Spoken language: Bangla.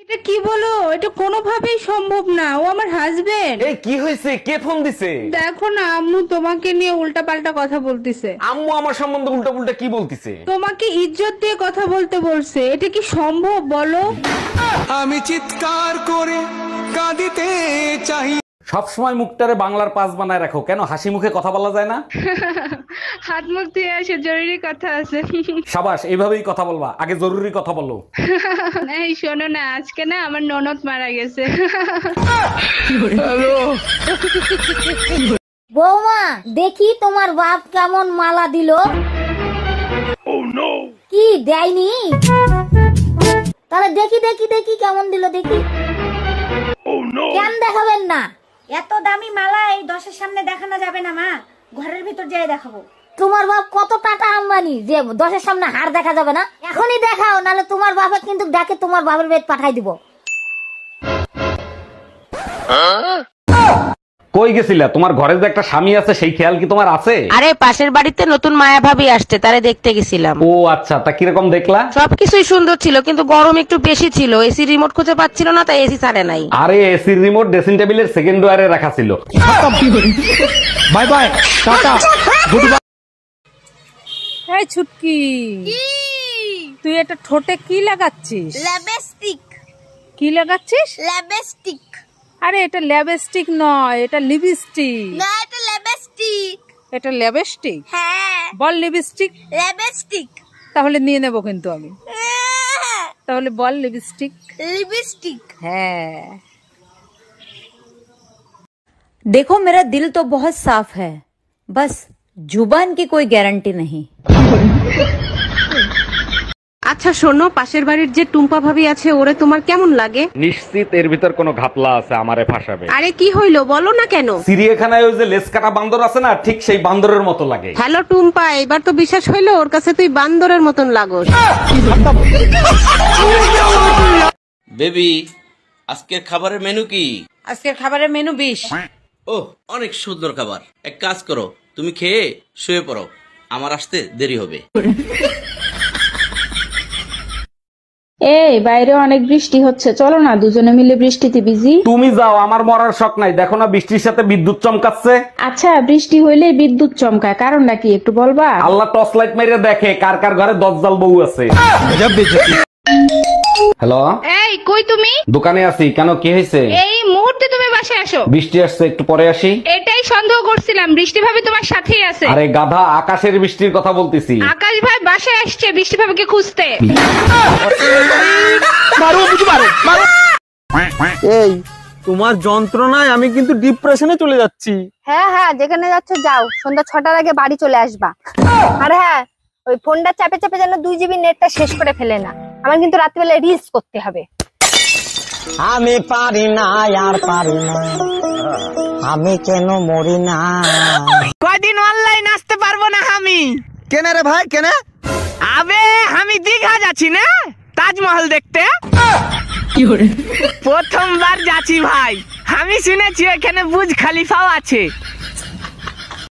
এটা কি বলো? এটা কোনোভাবেই সম্ভব না, ও আমার হাজবেন্ড। এই কি হয়েছে? কে ফোন দিছে? দেখো না, আম্মু তোমাকে নিয়ে উল্টাপাল্টা কথা বলতিছে। আম্মু আমার সম্বন্ধে উল্টা পুল্টা কি বলতিছে? তোমাকে ইজ্জত দিয়ে কথা বলতে বলছে। এটা কি সম্ভব বলো? আমি চিৎকার করে কাঁদিতে চাই। সবসময় মুখটারে বাংলার পাস বানায় রাখো, কেন হাসি মুখে কথা বলা যায় না? হাত মুখ ধুয়ে আসে, জরুরি কথা আছে। সাবাস, এইভাবেই কথা বলবা, আগে জরুরি কথা বলো। এই শোনো না, আজকে না আমার ননদ মারা গেছে। বৌমা, দেখি তোমার বাপ কেমন মালা দিল। কি দেয়নি? তাহলে দেখি দেখি দেখি কেমন দিল, দেখি। কেন দেখাবেন না? এত দামি মালা এই 10-এর সামনে দেখানো যাবে না মা, ঘরের ভিতর যেয়ে দেখাবো। তোমার বাপ কত টাকা আমদানি যে 10-এর সামনে হার দেখা যাবে না? এখনই দেখাও, নাহলে তোমার বাপে কিন্তু ডাকে তোমার বাপের বেদ পাঠাই দিব। কই গেছিলা? তোমার ঘরে যে একটা স্বামী আছে সেই খেয়াল কি তোমার আছে? আরে পাশের বাড়িতে নতুন মায়া ভাবি আসছে, তারে দেখতে গেছিলাম। ও আচ্ছা, তা কিরকম দেখলা? সবকিছুই সুন্দর ছিল, কিন্তু গরম একটু বেশি ছিল। এসি রিমোট খুঁজে পাচ্ছিল না, তাই এসি ছাড়ে নাই। আরে এসির রিমোট ড্রেসিং টেবিলের সেকেন্ড ড্রয়ারে রাখা ছিল। Bye bye, tata, good bye. এই ছুটকি, তুই এটা ঠোঁটে কি লাগাচ্ছিস? লিপস্টিক। কি লাগাচ্ছিস? লিপস্টিক। আরে এটা লিপস্টিক নয়, এটা লিপস্টিক। না, এটা লিপস্টিক। এটা লিপস্টিক? হ্যাঁ, বল লিপস্টিক। লিপস্টিক। তাহলে নিয়ে নেবো কিন্তু আমি। তাহলে বল লিপস্টিক। লিপস্টিক। হ্যাঁ। देखो मेरा दिल तो बहुत साफ है, बस जुबान की कोई गारंटी नहीं। আচ্ছা শোনো, পাশের বাড়ির যে টুম্পা ভাবি আছে, ওরে তোমার কেমন লাগে? নিশ্চিত এর ভিতর কোনো ঘাপলা আছে, আমারে ফাঁসাবে। আরে কি হইলো বলো না কেন? চিড়িয়াখানায় ওই যে লেজ কাটা বান্দর আছে না, ঠিক সেই বান্দরের মতো লাগে। হ্যালো টুম্পা, এবার তো বিশ্বাস হইলো ওর কাছে তুই বান্দরের মতন লাগোস। বেবি, আজকের খাবারের মেনু কি? আজকের খাবারের মেনু 20। ওহ, অনেক সুন্দর খাবার। এক কাজ করো, তুমি খেয়ে শুয়ে পড়ো, আমার আসতে দেরি হবে। এই বাইরে অনেক বৃষ্টি হচ্ছে, চলো না দুজনে মিলে বৃষ্টিতে ভিজি। তুমি যাও, আমার মরার শখ নাই। দেখো না বৃষ্টির সাথে বিদ্যুৎ চমকাচ্ছে। আচ্ছা, বৃষ্টি হইলে বিদ্যুৎ চমকায়, কারণটা কি একটু বলবা? আল্লাহ টর্চ লাইট মেরে দেখে কার কার ঘরে দজ্জাল বউ আছে। হ্যালো, এই কই তুমি? দোকানে আছি। কেন, কি হয়েছে? এই মুহূর্তে তুমি বাসায় আসো। বৃষ্টি আসছে, একটু পরে আসি। এটাই সন্দেহ করছিলাম, বৃষ্টি ভাবি তোমার সাথেই আছে। আরে গাধা, আকাশের বৃষ্টির কথা বলতেছি। আকাশ ভাই বাসায় আসছে বৃষ্টি ভাবিকে খুঁজতে। এই তোমার যন্ত্রণায় আমি কিন্তু ডিপ্রেশনে চলে যাচ্ছি। হ্যাঁ হ্যাঁ, যেখানে যাচ্ছ যাও, সন্ধ্যা 6টার আগে বাড়ি চলে আসবা। আর হ্যাঁ, ওই ফোনটা চাপে চাপে যেন 2 জিবি নেটটা শেষ করে ফেলে না, আমার কিন্তু রাত্রিবেলা রিলস করতে হবে। আমি পারি না, আর পারি না, আমি কেন মরি না। কয়দিন অনলাইন আসতে পারবো না আমি। কেন রে ভাই, কেন? আবে আমি দীঘা যাচ্ছি না তাজমহল দেখতে। প্রথমবার যাচ্ছি ভাই। আমি শুনেছি এখানে বুর্জ খলিফাও আছে।